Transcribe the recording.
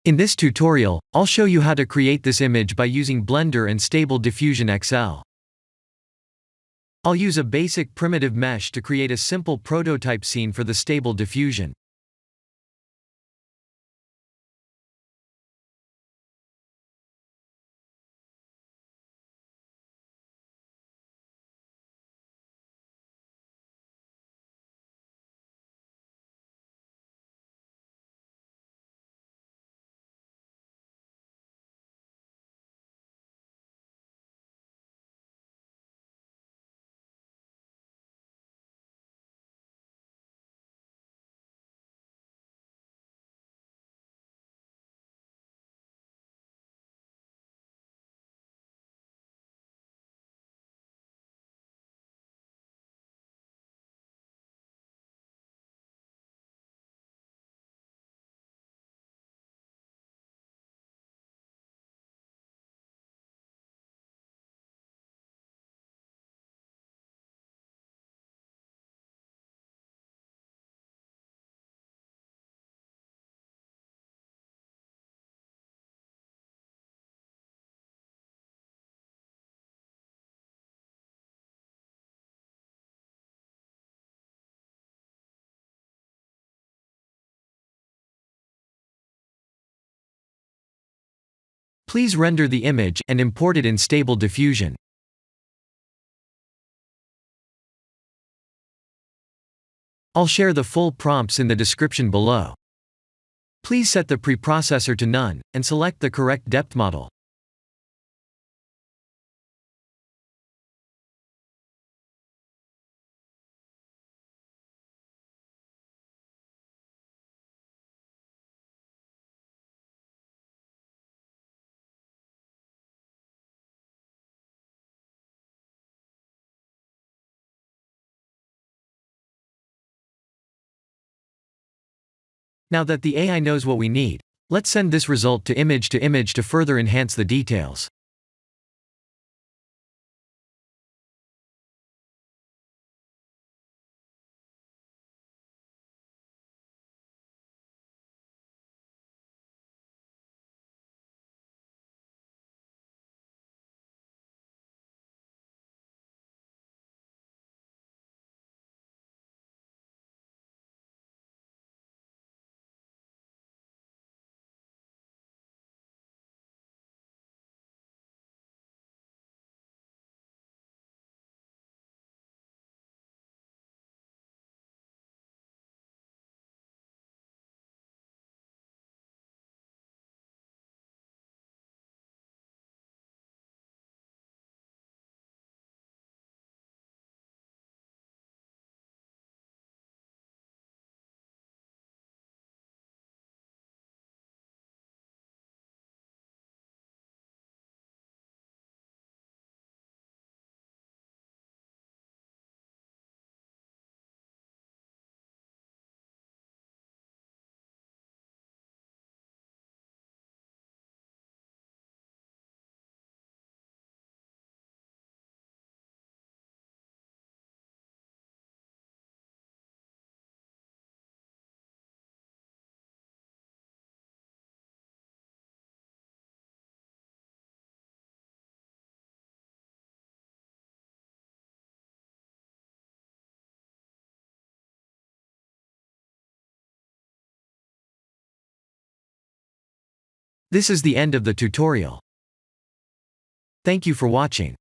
In this tutorial, I'll show you how to create this image by using Blender and Stable Diffusion XL. I'll use a basic primitive mesh to create a simple prototype scene for the Stable Diffusion. Please render the image and import it in Stable Diffusion. I'll share the full prompts in the description below. Please set the preprocessor to none, and select the correct depth model. Now that the AI knows what we need, let's send this result to image to further enhance the details. This is the end of the tutorial. Thank you for watching.